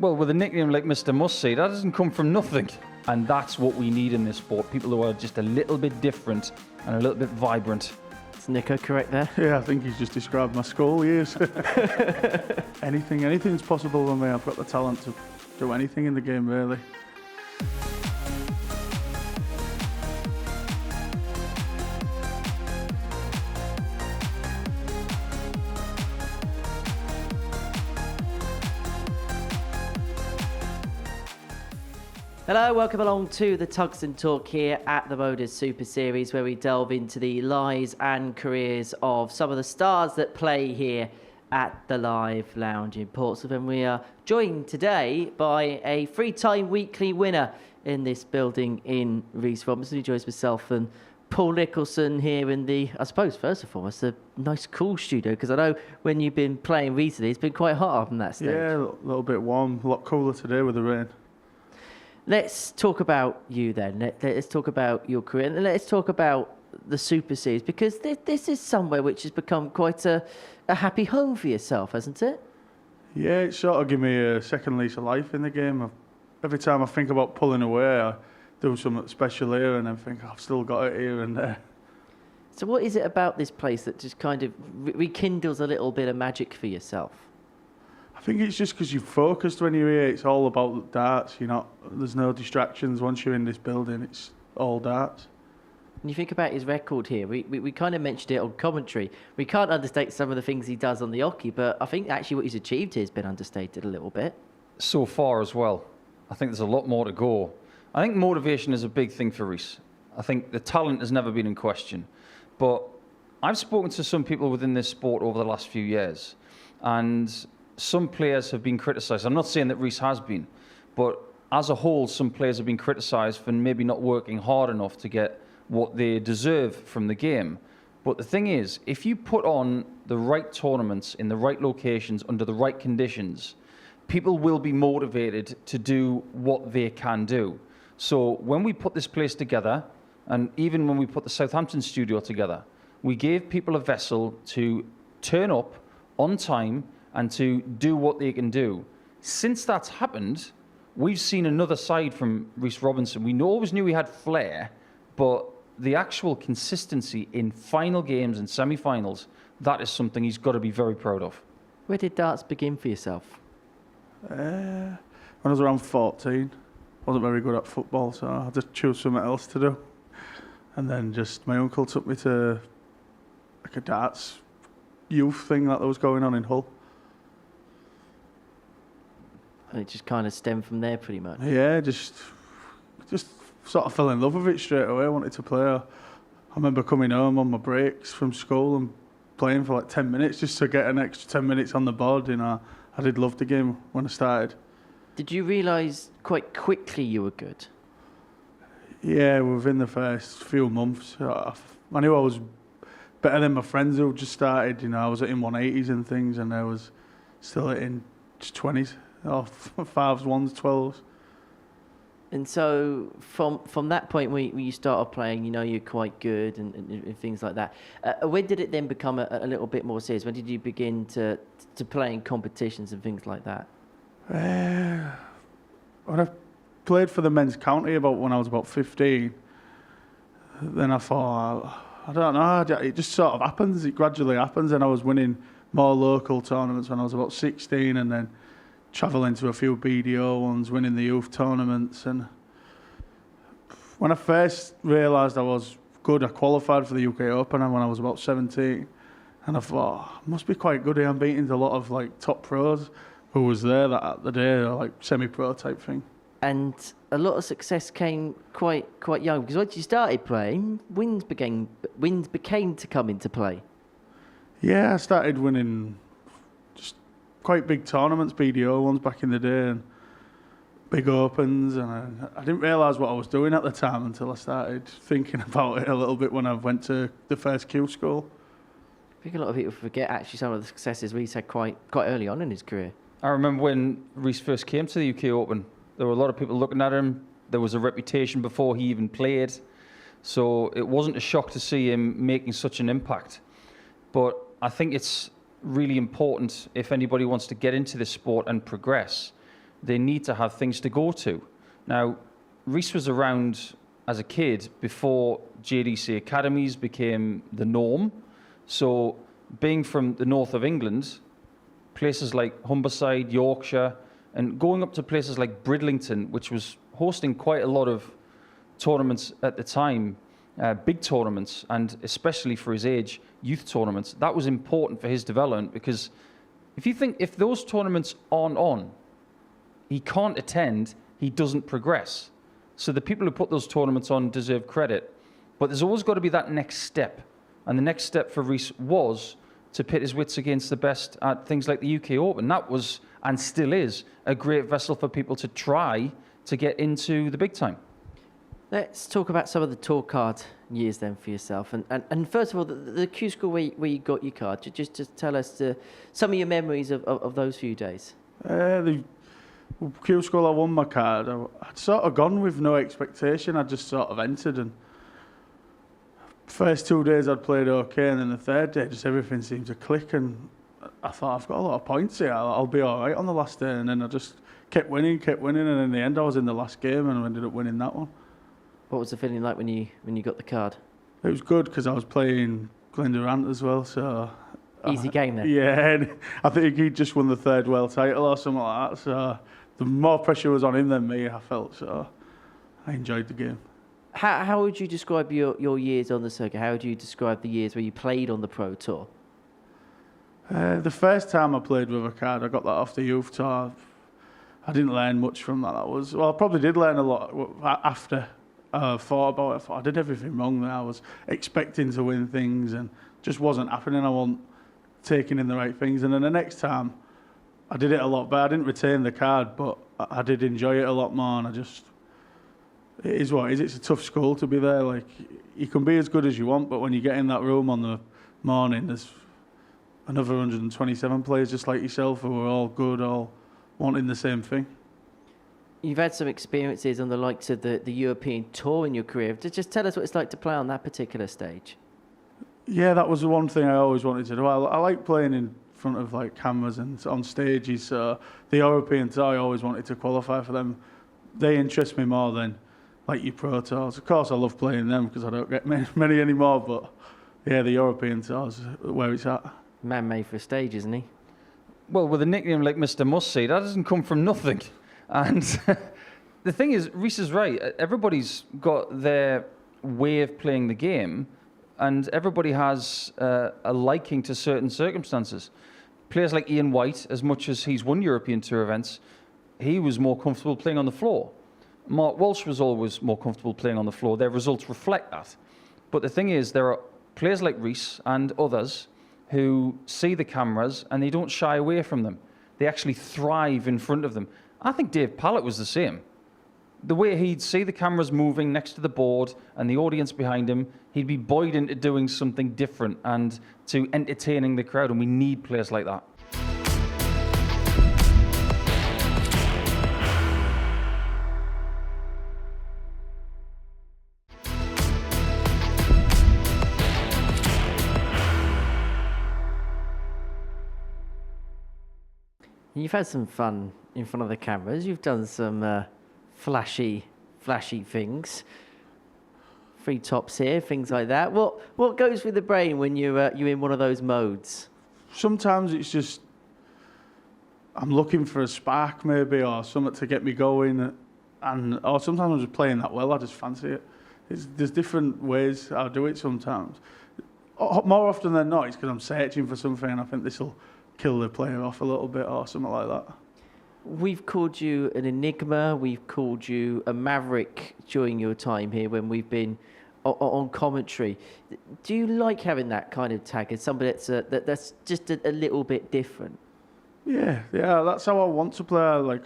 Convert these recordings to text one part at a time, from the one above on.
Well, with a nickname like Mr. Must-See, that doesn't come from nothing. And that's what we need in this sport. People who are just a little bit different and a little bit vibrant. Is Nico correct there? Yeah, I think he's just described my school years. Anything's possible with me. I've got the talent to do anything in the game, really. Hello, welcome along to the Tungsten Talk here at the MODUS Super Series, where we delve into the lives and careers of some of the stars that play here at the Live Lounge in Portsmouth. And we are joined today by a three-time weekly winner in this building in Reece Robinson, who joins myself and Paul Nicholson here in the, I suppose, first and foremost, a nice cool studio, because I know when you've been playing recently, it's been quite hot up on that stage. Yeah, a little bit warm, a lot cooler today with the rain. Let's talk about you then. Let's talk about your career, and let's talk about the Super Series, because this is somewhere which has become quite a happy home for yourself, hasn't it? Yeah, it sort of given me a second lease of life in the game. Every time I think about pulling away, I do something special here and then think I've still got it here and there. So what is it about this place that just kind of rekindles a little bit of magic for yourself? I think it's just because you're focused when you're here. It's all about darts. There's no distractions. Once you're in this building, it's all darts. When you think about his record here, we kind of mentioned it on commentary. We can't understate some of the things he does on the hockey, but I think actually what he's achieved here has been understated a little bit. So far as well. I think there's a lot more to go. I think motivation is a big thing for Reece. I think the talent has never been in question. But I've spoken to some people within this sport over the last few years, and some players have been criticised. I'm not saying that Reece has been, but as a whole, some players have been criticised for maybe not working hard enough to get what they deserve from the game. But the thing is, if you put on the right tournaments in the right locations under the right conditions, people will be motivated to do what they can do. So when we put this place together, and even when we put the Southampton studio together, we gave people a vessel to turn up on time and to do what they can do. Since that's happened, we've seen another side from Reece Robinson. We always knew he had flair, but the actual consistency in final games and semi-finals, that is something he's got to be very proud of. Where did darts begin for yourself? When I was around 14, I wasn't very good at football, so I just chose something else to do. And then just my uncle took me to like a darts youth thing that was going on in Hull. And it just kind of stemmed from there pretty much. Yeah, just sort of fell in love with it straight away. I wanted to play. I remember coming home on my breaks from school and playing for like 10 minutes just to get an extra 10 minutes on the board. I did love the game when I started. Did you realise quite quickly you were good? Yeah, within the first few months. I knew I was better than my friends who just started. I was hitting 180s and things, and I was still hitting just 20s. Oh, 5s, 1s, 12s. And so from that point when you started playing, you're quite good and things like that. When did it then become a little bit more serious? When did you begin to play in competitions and things like that? When I played for the men's county when I was about 15, then I thought, I don't know, it just sort of happens. It gradually happens, and I was winning more local tournaments when I was about 16, and then travelling to a few BDO ones, winning the youth tournaments. And when I first realised I was good, I qualified for the UK Open when I was about 17. And I thought, I must be quite good here. I'm beating a lot of like top pros who was there that the day, like semi-pro type thing. And a lot of success came quite young, because once you started playing, wins became to come into play. Yeah, I started winning just quite big tournaments, BDO ones back in the day, and big opens, and I didn't realise what I was doing at the time until I started thinking about it a little bit when I went to the first Q school. I think a lot of people forget actually some of the successes Reece had quite early on in his career. I remember when Reece first came to the UK Open, there were a lot of people looking at him. There was a reputation before he even played. So it wasn't a shock to see him making such an impact. But I think it's really important, if anybody wants to get into this sport and progress, they need to have things to go to. Now, Reese was around as a kid before JDC academies became the norm. So being from the north of England, places like Humberside, Yorkshire, and going up to places like Bridlington, which was hosting quite a lot of tournaments at the time, big tournaments, and especially for his age, youth tournaments, that was important for his development, because if those tournaments aren't on, he can't attend, he doesn't progress. So the people who put those tournaments on deserve credit. But there's always got to be that next step. And the next step for Reece was to pit his wits against the best at things like the UK Open. That was, and still is, a great vessel for people to try to get into the big time. Let's talk about some of the tour card years then for yourself. And first of all, the Q School where you got your card, just tell us some of your memories of those few days. The Q School, I won my card. I'd sort of gone with no expectation. I just sort of entered, and first 2 days I'd played okay, and then the third day just everything seemed to click, and I thought, I've got a lot of points here, I'll be all right on the last day. And then I just kept winning, and in the end I was in the last game and I ended up winning that one. What was the feeling like when you got the card? It was good because I was playing Glenn Durant as well, so easy game then. Yeah, and I think he just won the third world title or something like that, so the more pressure was on him than me, I felt, so I enjoyed the game. How would you describe your years on the circuit? How would you describe the years where you played on the Pro Tour? The first time I played with a card, I got that off the youth tour. I didn't learn much from that. I probably did learn a lot after I thought about it. I thought I did everything wrong there. I was expecting to win things and just wasn't happening. I wasn't taking in the right things. And then the next time, I did it a lot better. I didn't retain the card, but I did enjoy it a lot more. And it is what it is. It's a tough school to be there. Like, you can be as good as you want, but when you get in that room on the morning, there's another 127 players just like yourself who are all good, all wanting the same thing. You've had some experiences on the likes of the European Tour in your career. Just tell us what it's like to play on that particular stage. Yeah, that was the one thing I always wanted to do. I like playing in front of like cameras and on stages. So the European Tour, I always wanted to qualify for them. They interest me more than like your Pro Tours. Of course, I love playing them because I don't get many anymore. But yeah, the European Tours where it's at. Man-made for a stage, isn't he? Well, with a nickname like Mr. Must-See, that doesn't come from nothing. And the thing is, Reece is right. Everybody's got their way of playing the game, and everybody has a liking to certain circumstances. Players like Ian White, as much as he's won European Tour events, he was more comfortable playing on the floor. Mark Walsh was always more comfortable playing on the floor. Their results reflect that. But the thing is, there are players like Reece and others who see the cameras and they don't shy away from them. They actually thrive in front of them. I think Dave Pallett was the same. The way he'd see the cameras moving next to the board and the audience behind him, he'd be buoyed into doing something different and to entertaining the crowd, and we need players like that. You've had some fun in front of the cameras. You've done some flashy things. Free tops here, things like that. What goes through the brain when you're in one of those modes? Sometimes it's just I'm looking for a spark maybe or something to get me going, or sometimes I'm just playing that well. I just fancy it. There's different ways I do it sometimes. More often than not, it's because I'm searching for something and I think this will kill the player off a little bit or something like that. We've called you an enigma. We've called you a maverick during your time here when we've been on commentary. Do you like having that kind of tag as somebody that's just a little bit different? Yeah, that's how I want to play.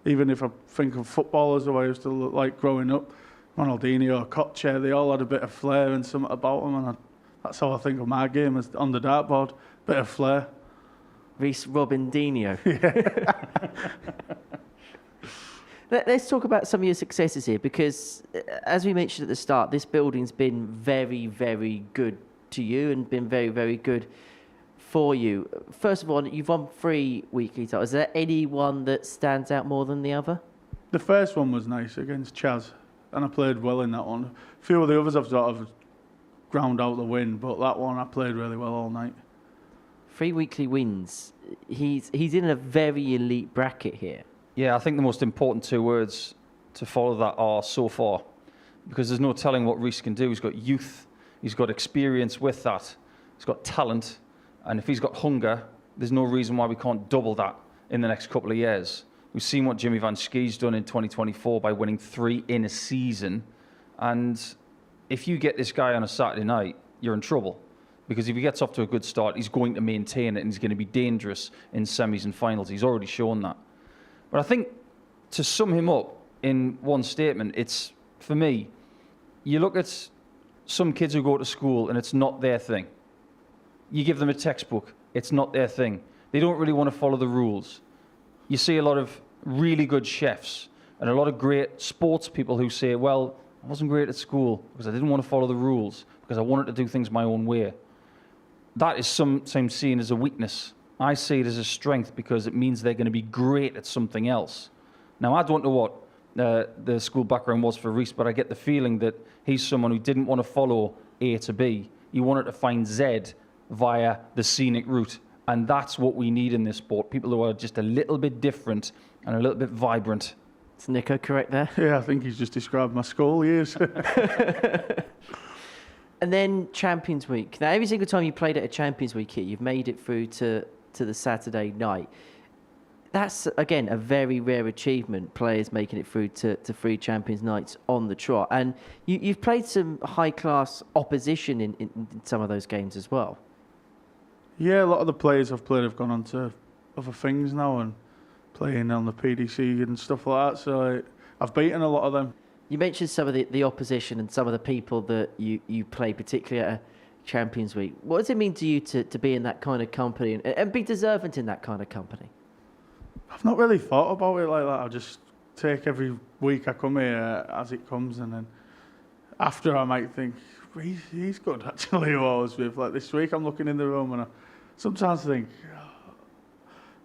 Even if I think of footballers who I used to look like growing up, Ronaldinho, Koche, they all had a bit of flair and something about them, and that's how I think of my game, as on the dartboard, bit of flair. Reece Robinson. Let's talk about some of your successes here, because as we mentioned at the start, this building's been very, very good to you and been very, very good for you. First of all, you've won 3 weekly titles. Is there any one that stands out more than the other? The first one was nice against Chaz, and I played well in that one. A few of the others I've sort of ground out the win, but that one I played really well all night. 3 weekly wins. He's in a very elite bracket here. Yeah, I think the most important 2 words to follow that are so far, because there's no telling what Reece can do. He's got youth, he's got experience with that, he's got talent, and if he's got hunger, there's no reason why we can't double that in the next couple of years. We've seen what Jimmy Van Schie's done in 2024 by winning 3 in a season, and if you get this guy on a Saturday night, you're in trouble. Because if he gets off to a good start, he's going to maintain it and he's going to be dangerous in semis and finals. He's already shown that. But I think to sum him up in one statement, it's, for me, you look at some kids who go to school and it's not their thing. You give them a textbook, it's not their thing. They don't really want to follow the rules. You see a lot of really good chefs and a lot of great sports people who say, well, I wasn't great at school because I didn't want to follow the rules, because I wanted to do things my own way. That is sometimes seen as a weakness. I see it as a strength because it means they're going to be great at something else. Now, I don't know what the school background was for Reece, but I get the feeling that he's someone who didn't want to follow A to B. He wanted to find Z via the scenic route. And that's what we need in this sport. People who are just a little bit different and a little bit vibrant. Is Nico correct there? Yeah, I think he's just described my school years. And then Champions Week. Now, every single time you played at a Champions Week here, you've made it through to the Saturday night. That's, again, a very rare achievement, players making it through to 3 Champions Nights on the trot. And you've played some high-class opposition in some of those games as well. Yeah, a lot of the players I've played have gone on to other things now and playing on the PDC and stuff like that. So I've beaten a lot of them. You mentioned some of the opposition and some of the people that you play, particularly at a Champions Week. What does it mean to you to be in that kind of company and be deserving in that kind of company? I've not really thought about it like that. I just take every week I come here as it comes, and then after I might think, he's good actually, who I was with. Like this week I'm looking in the room and I sometimes think,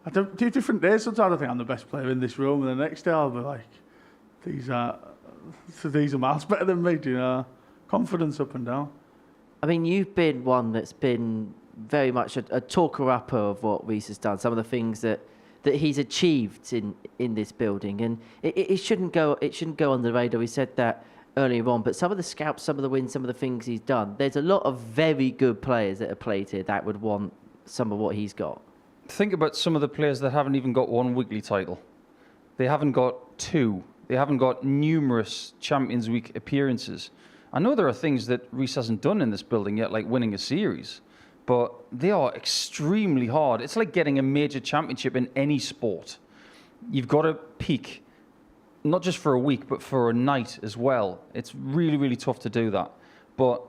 I don't do different days. Sometimes I think I'm the best player in this room, and the next day I'll be like, these are miles better than me, you know. Confidence up and down. I mean, you've been one that's been very much a talker-upper of what Reece has done, some of the things that he's achieved in this building, and it shouldn't go on the radar. We said that earlier on, but some of the scalps, some of the wins, some of the things he's done, there's a lot of very good players that have played here that would want some of what he's got. Think about some of the players that haven't even got 1 weekly title. They haven't got 2. They haven't got numerous Champions Week appearances. I know there are things that Reece hasn't done in this building yet, like winning a series, but they are extremely hard. It's like getting a major championship in any sport. You've got to peak, not just for a week, but for a night as well. It's really, really tough to do that. But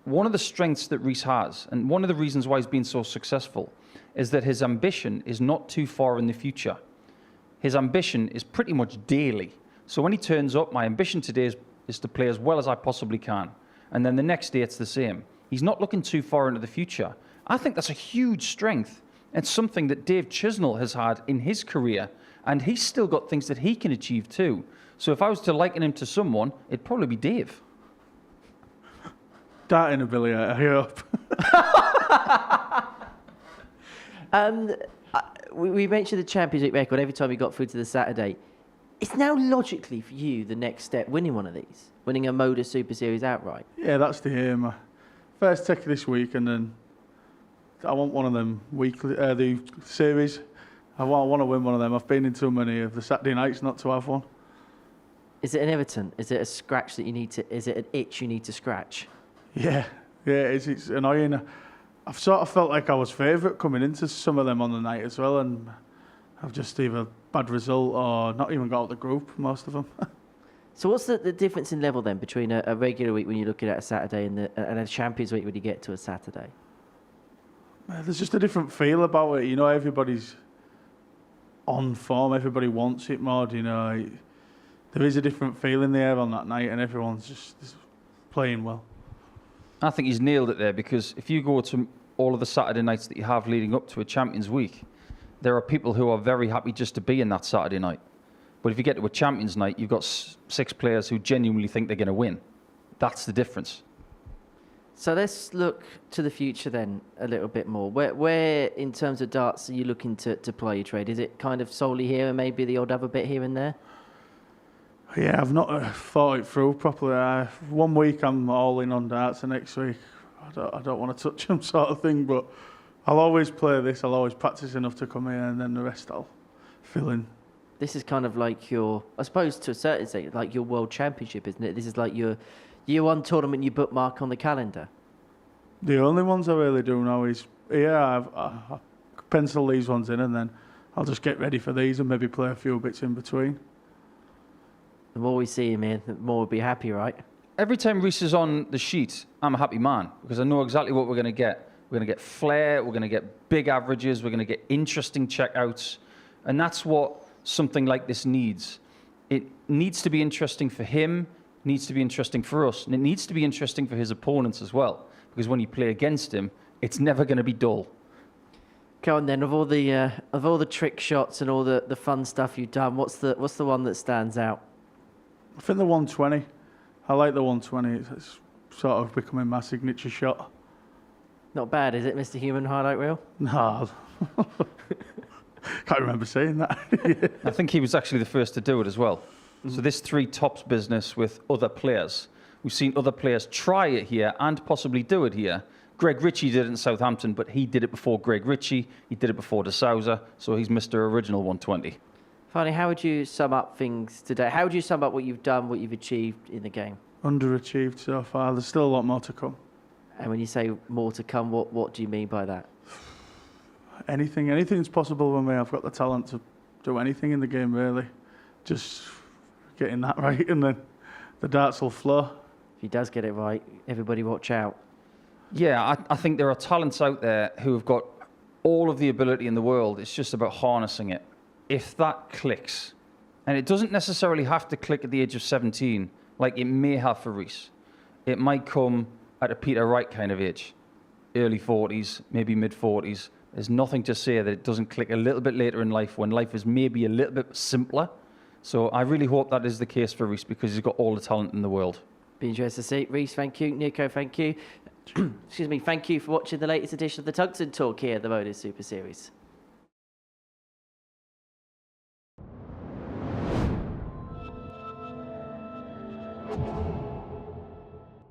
one of the strengths that Reece has, and one of the reasons why he's been so successful, is that his ambition is not too far in the future. His ambition is pretty much daily. So when he turns up, my ambition today is to play as well as I possibly can. And then the next day it's the same. He's not looking too far into the future. I think that's a huge strength. It's something that Dave Chisnell has had in his career, and he's still got things that he can achieve too. So if I was to liken him to someone, it'd probably be Dave. Darting ability, I hope. We mentioned the Champions League record every time we got through to the Saturday. It's now logically for you the next step, winning one of these, winning a MODUS Super Series outright. Yeah, that's the aim. First take this week, and then I want one of them weekly, the series. I want to win one of them. I've been in too many of the Saturday nights not to have one. Is it an Everton? Is it a scratch that you need to? Is it an itch you need to scratch? Yeah, it's annoying. I've sort of felt like I was favourite coming into some of them on the night as well, and I've just either bad result or not even got out of the group, most of them. So what's the difference in level then between a regular week when you're looking at a Saturday and a Champions Week when you get to a Saturday? There's just a different feel about it. You know, everybody's on form. Everybody wants it more. You know, there is a different feel in the air on that night, and everyone's just playing well. I think he's nailed it there, because if you go to all of the Saturday nights that you have leading up to a Champions Week, there are people who are very happy just to be in that Saturday night. But if you get to a Champions night, you've got 6 players who genuinely think they're going to win. That's the difference. So let's look to the future then a little bit more. Where in terms of darts, are you looking to play your trade? Is it kind of solely here and maybe the odd other bit here and there? Yeah, I've not thought it through properly. One week I'm all in on darts, and next week I don't want to touch them, sort of thing. But I'll always play this. I'll always practice enough to come here, and then the rest I'll fill in. This is kind of like your, I suppose to a certain extent, like your World Championship, isn't it? This is like your year one tournament you bookmark on the calendar. The only ones I really do now is, I pencil these ones in, and then I'll just get ready for these and maybe play a few bits in between. The more we see him here, the more we'll be happy, right? Every time Reece is on the sheet, I'm a happy man because I know exactly what we're going to get. We're going to get flair, we're going to get big averages, we're going to get interesting checkouts, and that's what something like this needs. It needs to be interesting for him, needs to be interesting for us, and it needs to be interesting for his opponents as well, because when you play against him, it's never going to be dull. Go on then, of all the trick shots and all the fun stuff you've done, what's the one that stands out? I think the 120. I like the 120. It's sort of becoming my signature shot. Not bad, is it, Mr. Human Highlight Reel? No. Can't remember saying that. I think he was actually the first to do it as well. So this 3 tops business with other players. We've seen other players try it here and possibly do it here. Greg Ritchie did it in Southampton, but he did it before Greg Ritchie. He did it before De Souza, so he's Mr. Original 120. Finally, how would you sum up things today? How would you sum up what you've done, what you've achieved in the game? Underachieved so far. There's still a lot more to come. And when you say more to come, what do you mean by that? Anything's possible with me. I've got the talent to do anything in the game, really. Just getting that right, and then the darts will flow. If he does get it right, everybody watch out. Yeah, I think there are talents out there who have got all of the ability in the world. It's just about harnessing it. If that clicks, and it doesn't necessarily have to click at the age of 17, like it may have for Reece. It might come at a Peter Wright kind of age, early 40s, maybe mid 40s. There's nothing to say that it doesn't click a little bit later in life when life is maybe a little bit simpler. So I really hope that is the case for Reece because he's got all the talent in the world. Be interested to see. Reece, thank you. Nico, thank you. Excuse me, thank you for watching the latest edition of the Tungsten Talk here at the MODUS Super Series.